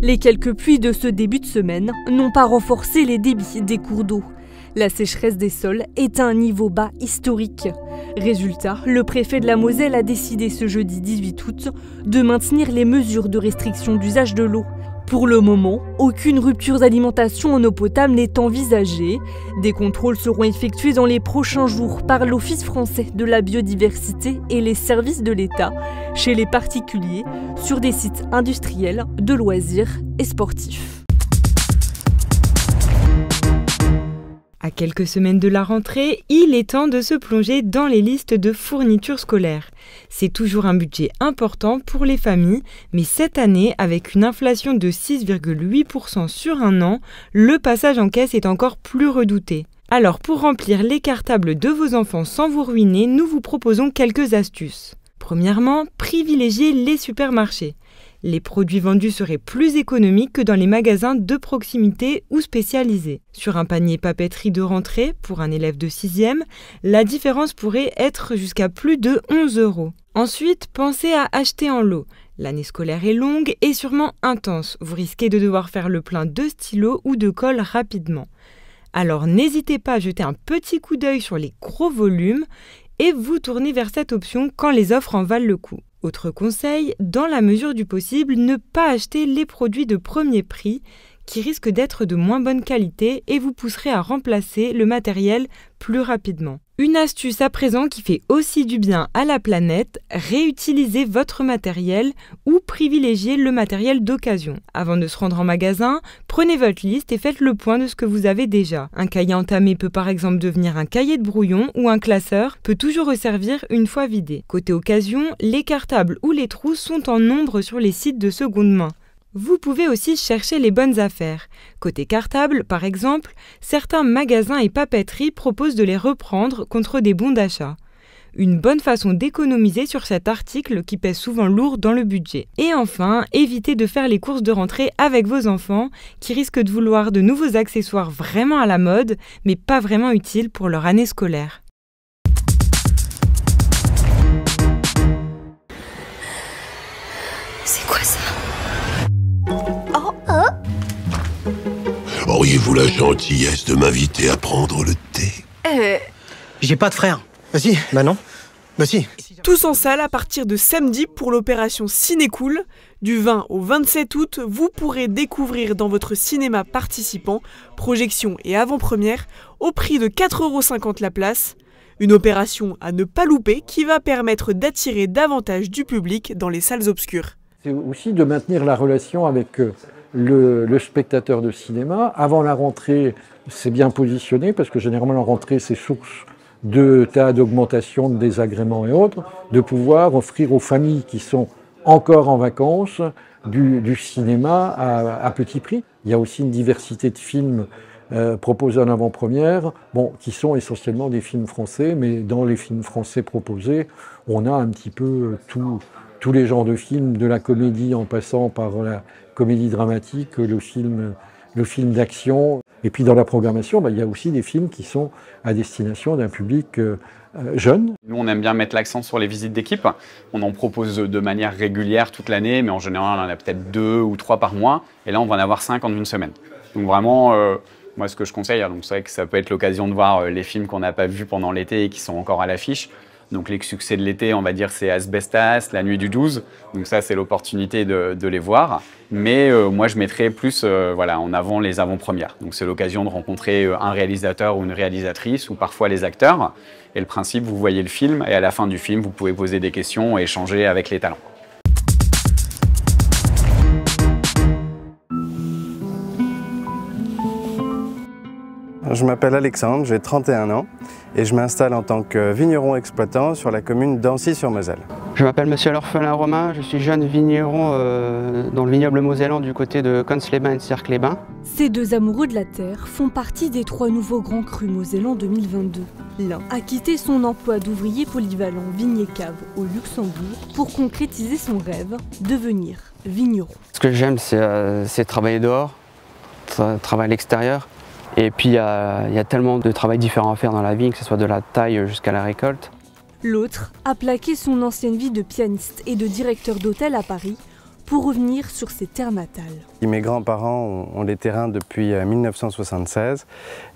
Les quelques pluies de ce début de semaine n'ont pas renforcé les débits des cours d'eau. La sécheresse des sols est à un niveau bas historique. Résultat, le préfet de la Moselle a décidé ce jeudi 18 août de maintenir les mesures de restriction d'usage de l'eau. Pour le moment, aucune rupture d'alimentation en eau potable n'est envisagée. Des contrôles seront effectués dans les prochains jours par l'Office français de la biodiversité et les services de l'État, chez les particuliers, sur des sites industriels, de loisirs et sportifs. À quelques semaines de la rentrée, il est temps de se plonger dans les listes de fournitures scolaires. C'est toujours un budget important pour les familles, mais cette année, avec une inflation de 6,8% sur un an, le passage en caisse est encore plus redouté. Alors pour remplir les cartables de vos enfants sans vous ruiner, nous vous proposons quelques astuces. Premièrement, privilégiez les supermarchés. Les produits vendus seraient plus économiques que dans les magasins de proximité ou spécialisés. Sur un panier papeterie de rentrée, pour un élève de 6e, la différence pourrait être jusqu'à plus de 11 €. Ensuite, pensez à acheter en lot. L'année scolaire est longue et sûrement intense. Vous risquez de devoir faire le plein de stylos ou de colle rapidement. Alors n'hésitez pas à jeter un petit coup d'œil sur les gros volumes et vous tournez vers cette option quand les offres en valent le coup. Autre conseil, dans la mesure du possible, ne pas acheter les produits de premier prix qui risquent d'être de moins bonne qualité et vous pousserez à remplacer le matériel plus rapidement. Une astuce à présent qui fait aussi du bien à la planète, réutilisez votre matériel ou privilégiez le matériel d'occasion. Avant de se rendre en magasin, prenez votre liste et faites le point de ce que vous avez déjà. Un cahier entamé peut par exemple devenir un cahier de brouillon ou un classeur peut toujours resservir une fois vidé. Côté occasion, les cartables ou les trousses sont en nombre sur les sites de seconde main. Vous pouvez aussi chercher les bonnes affaires. Côté cartable, par exemple, certains magasins et papeteries proposent de les reprendre contre des bons d'achat. Une bonne façon d'économiser sur cet article qui pèse souvent lourd dans le budget. Et enfin, évitez de faire les courses de rentrée avec vos enfants qui risquent de vouloir de nouveaux accessoires vraiment à la mode, mais pas vraiment utiles pour leur année scolaire. C'est quoi ça ? Auriez-vous la gentillesse de m'inviter à prendre le thé ? J'ai pas de frère. Vas-y. Bah non. Bah si. Tous en salle à partir de samedi pour l'opération Ciné-Cool. Du 20 au 27 août, vous pourrez découvrir dans votre cinéma participant, projection et avant-première, au prix de 4,50 € la place. Une opération à ne pas louper qui va permettre d'attirer davantage du public dans les salles obscures. C'est aussi de maintenir la relation avec le spectateur de cinéma. Avant la rentrée, c'est bien positionné parce que généralement la rentrée, c'est source de tas d'augmentation, de désagréments et autres, de pouvoir offrir aux familles qui sont encore en vacances du cinéma à petit prix. Il y a aussi une diversité de films proposés en avant-première, qui sont essentiellement des films français, mais dans les films français proposés, on a un petit peu tous les genres de films, de la comédie en passant par la comédie dramatique, le film d'action. Et puis dans la programmation, il y a aussi des films qui sont à destination d'un public jeune. Nous, on aime bien mettre l'accent sur les visites d'équipe. On en propose de manière régulière toute l'année, mais en général, on en a peut-être 2 ou 3 par mois. Et là, on va en avoir 5 en une semaine. Donc vraiment, moi, ce que je conseille, donc c'est vrai que ça peut être l'occasion de voir les films qu'on n'a pas vus pendant l'été et qui sont encore à l'affiche. Donc les succès de l'été, on va dire, c'est Asbestas, La Nuit du 12. Donc ça, c'est l'opportunité de les voir. Mais moi, je mettrais plus en avant les avant-premières. Donc c'est l'occasion de rencontrer un réalisateur ou une réalisatrice, ou parfois les acteurs. Et le principe, vous voyez le film, et à la fin du film, vous pouvez poser des questions et échanger avec les talents. Je m'appelle Alexandre, j'ai 31 ans et je m'installe en tant que vigneron exploitant sur la commune d'Ancy-sur-Moselle. Je m'appelle Monsieur l'Orphelin Romain, je suis jeune vigneron dans le vignoble mosellan du côté de Cons-les-Bains et de Cirques-les-Bains. Ces deux amoureux de la terre font partie des 3 nouveaux grands crus mosellans 2022. L'un a quitté son emploi d'ouvrier polyvalent vigne-cave au Luxembourg pour concrétiser son rêve, devenir vigneron. Ce que j'aime, c'est travailler dehors, travailler à l'extérieur. Et puis il y a tellement de travail différent à faire dans la vigne, que ce soit de la taille jusqu'à la récolte. L'autre a plaqué son ancienne vie de pianiste et de directeur d'hôtel à Paris pour revenir sur ses terres natales. Mes grands-parents ont les terrains depuis 1976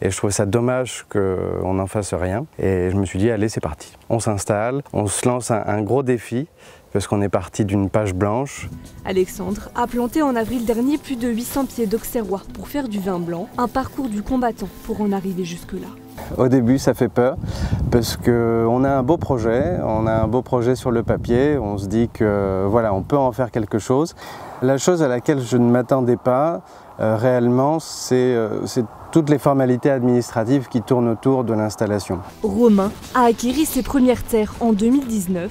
et je trouve ça dommage qu'on n'en fasse rien. Et je me suis dit, allez, c'est parti. On s'installe, on se lance un gros défi parce qu'on est parti d'une page blanche. Alexandre a planté en avril dernier plus de 800 pieds d'auxerrois pour faire du vin blanc, un parcours du combattant pour en arriver jusque-là. Au début, ça fait peur parce qu'on a un beau projet sur le papier. On se dit que voilà, on peut en faire quelque chose. La chose à laquelle je ne m'attendais pas réellement, c'est toutes les formalités administratives qui tournent autour de l'installation. Romain a acquis ses premières terres en 2019.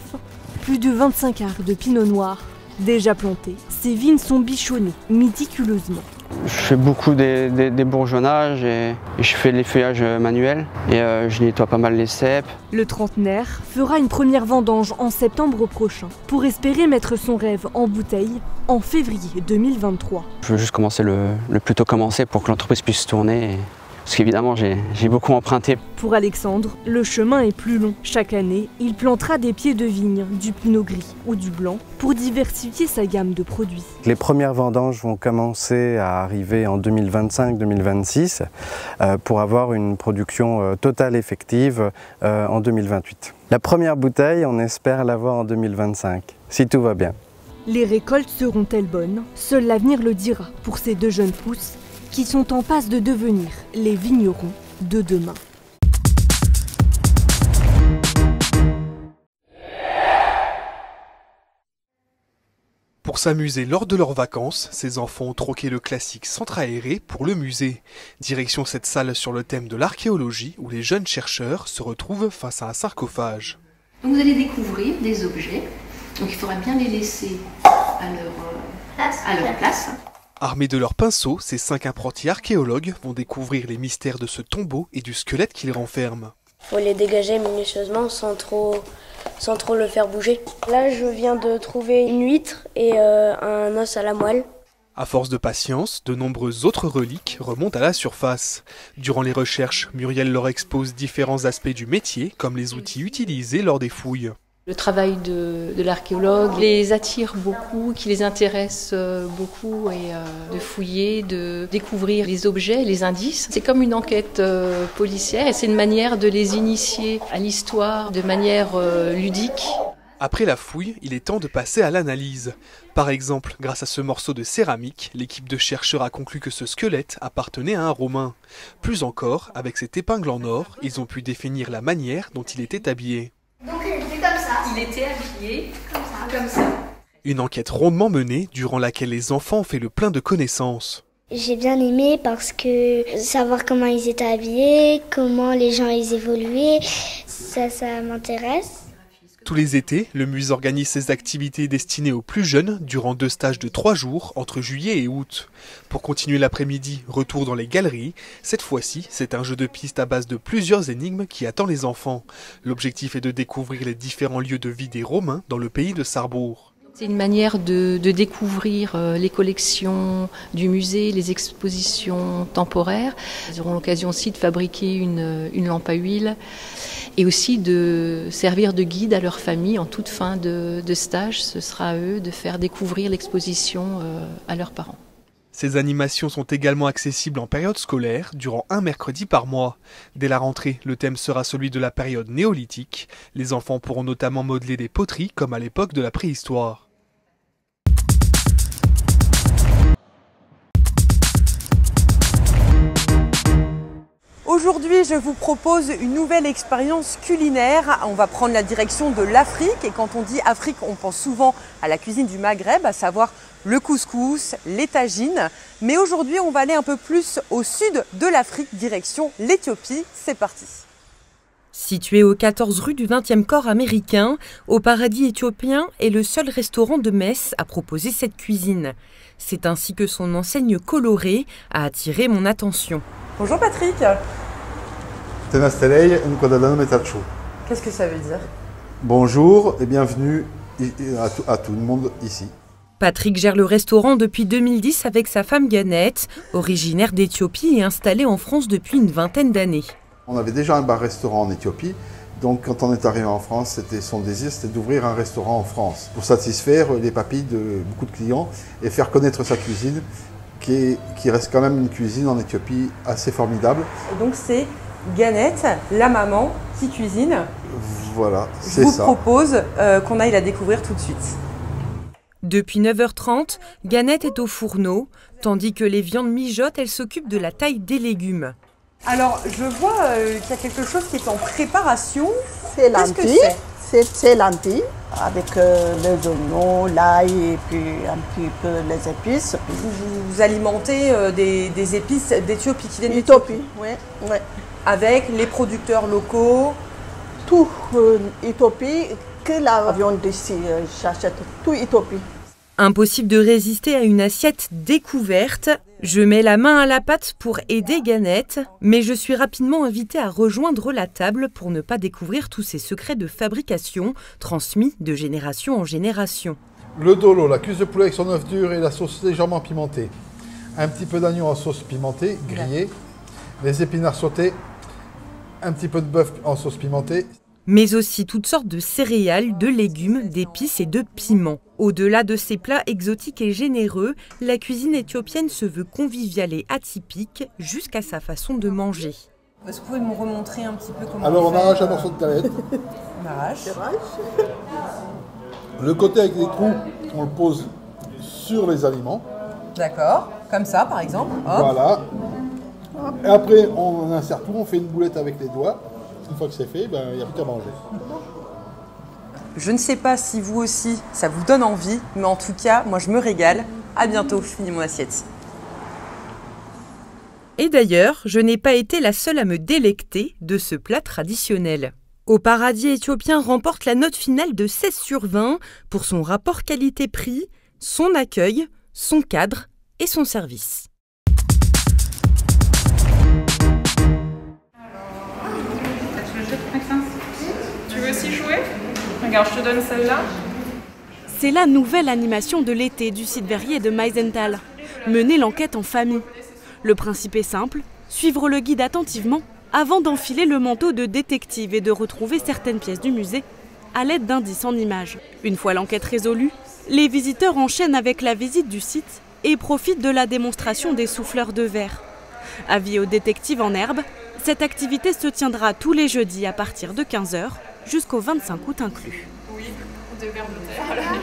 Plus de 25 arts de pinot noir déjà plantés. Ces vignes sont bichonnées méticuleusement. Je fais beaucoup des bourgeonnages et je fais les feuillages manuels et je nettoie pas mal les cèpes. Le trentenaire fera une première vendange en septembre prochain pour espérer mettre son rêve en bouteille en février 2023. Je veux juste commencer le plus tôt commencer pour que l'entreprise puisse tourner. Parce qu'évidemment, j'ai beaucoup emprunté. Pour Alexandre, le chemin est plus long. Chaque année, il plantera des pieds de vigne, du pinot gris ou du blanc pour diversifier sa gamme de produits. Les premières vendanges vont commencer à arriver en 2025-2026 pour avoir une production totale effective en 2028. La première bouteille, on espère l'avoir en 2025, si tout va bien. Les récoltes seront-elles bonnes? Seul l'avenir le dira pour ces deux jeunes pousses qui sont en passe de devenir les vignerons de demain. Pour s'amuser lors de leurs vacances, ces enfants ont troqué le classique centre aéré pour le musée. Direction cette salle sur le thème de l'archéologie où les jeunes chercheurs se retrouvent face à un sarcophage. Donc vous allez découvrir des objets, donc il faudra bien les laisser à leur place. Armés de leurs pinceaux, ces 5 apprentis archéologues vont découvrir les mystères de ce tombeau et du squelette qu'il renferme. Il faut les dégager minutieusement sans trop le faire bouger. Là, je viens de trouver une huître et un os à la moelle. À force de patience, de nombreuses autres reliques remontent à la surface. Durant les recherches, Muriel leur expose différents aspects du métier, comme les outils utilisés lors des fouilles. Le travail de l'archéologue les attire beaucoup, qui les intéresse beaucoup, et de fouiller, de découvrir les objets, les indices. C'est comme une enquête policière et c'est une manière de les initier à l'histoire de manière ludique. Après la fouille, il est temps de passer à l'analyse. Par exemple, grâce à ce morceau de céramique, l'équipe de chercheurs a conclu que ce squelette appartenait à un Romain. Plus encore, avec cette épingle en or, ils ont pu définir la manière dont il était habillé. Donc il était comme ça. Il était habillé comme ça. Une enquête rondement menée, durant laquelle les enfants ont fait le plein de connaissances. J'ai bien aimé parce que savoir comment ils étaient habillés, comment les gens ils évoluaient, ça m'intéresse. Tous les étés, le musée organise ses activités destinées aux plus jeunes durant 2 stages de 3 jours entre juillet et août. Pour continuer l'après-midi, retour dans les galeries. Cette fois-ci, c'est un jeu de piste à base de plusieurs énigmes qui attend les enfants. L'objectif est de découvrir les différents lieux de vie des Romains dans le pays de Sarrebourg. C'est une manière de découvrir les collections du musée, les expositions temporaires. Ils auront l'occasion aussi de fabriquer une lampe à huile et aussi de servir de guide à leur famille en toute fin de stage. Ce sera à eux de faire découvrir l'exposition à leurs parents. Ces animations sont également accessibles en période scolaire, durant un mercredi par mois. Dès la rentrée, le thème sera celui de la période néolithique. Les enfants pourront notamment modeler des poteries comme à l'époque de la préhistoire. Aujourd'hui, je vous propose une nouvelle expérience culinaire. On va prendre la direction de l'Afrique. Et quand on dit Afrique, on pense souvent à la cuisine du Maghreb, à savoir le couscous, les tagines. Mais aujourd'hui, on va aller un peu plus au sud de l'Afrique, direction l'Éthiopie. C'est parti. Situé aux 14 rues du 20e corps américain, Au Paradis éthiopien est le seul restaurant de Metz à proposer cette cuisine. C'est ainsi que son enseigne colorée a attiré mon attention. Bonjour Patrick. Qu'est-ce que ça veut dire? Bonjour et bienvenue à tout le monde ici. Patrick gère le restaurant depuis 2010 avec sa femme Ganette, originaire d'Éthiopie et installée en France depuis une vingtaine d'années. On avait déjà un bar-restaurant en Éthiopie, Donc quand on est arrivé en France, son désir, c'était d'ouvrir un restaurant en France pour satisfaire les papilles de beaucoup de clients et faire connaître sa cuisine, qui reste quand même une cuisine en Éthiopie assez formidable. Donc c'est Ganette, la maman, qui cuisine. Voilà, c'est ça. Je vous propose qu'on aille la découvrir tout de suite. Depuis 9h30, Ganette est au fourneau, tandis que les viandes mijotent, elle s'occupe de la taille des légumes. Alors, je vois qu'il y a quelque chose qui est en préparation. C'est lentilles. C'est lentilles avec les oignons, l'ail et puis un petit peu les épices. Vous alimentez des épices d'Éthiopie qui viennent d'Éthiopie. Oui, oui. Avec les producteurs locaux. Tout Éthiopie, que la viande d'ici, j'achète tout Éthiopie. Impossible de résister à une assiette découverte. Je mets la main à la pâte pour aider Ganette, mais je suis rapidement invitée à rejoindre la table pour ne pas découvrir tous ces secrets de fabrication transmis de génération en génération. Le dolo, la cuisse de poulet avec son œuf dur et la sauce légèrement pimentée. Un petit peu d'agneau en sauce pimentée, grillé. Les épinards sautés. Un petit peu de bœuf en sauce pimentée. Mais aussi toutes sortes de céréales, de légumes, d'épices et de piments. Au-delà de ces plats exotiques et généreux, la cuisine éthiopienne se veut conviviale et atypique jusqu'à sa façon de manger. Est-ce que vous pouvez me remontrer un petit peu comment Alors on arrache un morceau de galette. On arrache. Le côté avec les trous, on le pose sur les aliments. D'accord, comme ça par exemple. Hop. Voilà. Et après on insère tout, on fait une boulette avec les doigts. Une fois que c'est fait, il n'y a plus qu'à manger. Je ne sais pas si vous aussi, ça vous donne envie, mais en tout cas, moi je me régale. À bientôt, je finis mon assiette. Et d'ailleurs, je n'ai pas été la seule à me délecter de ce plat traditionnel. Au Paradis éthiopien remporte la note finale de 16 sur 20 pour son rapport qualité-prix, son accueil, son cadre et son service. Tu veux aussi jouer? Regarde, je te donne celle-là. C'est la nouvelle animation de l'été du site verrier de Meisenthal. Mener l'enquête en famille. Le principe est simple, suivre le guide attentivement avant d'enfiler le manteau de détective et de retrouver certaines pièces du musée à l'aide d'indices en images. Une fois l'enquête résolue, les visiteurs enchaînent avec la visite du site et profitent de la démonstration des souffleurs de verre. Avis aux détectives en herbe, cette activité se tiendra tous les jeudis à partir de 15h jusqu'au 25 août inclus. Oui, 2 verres de terre.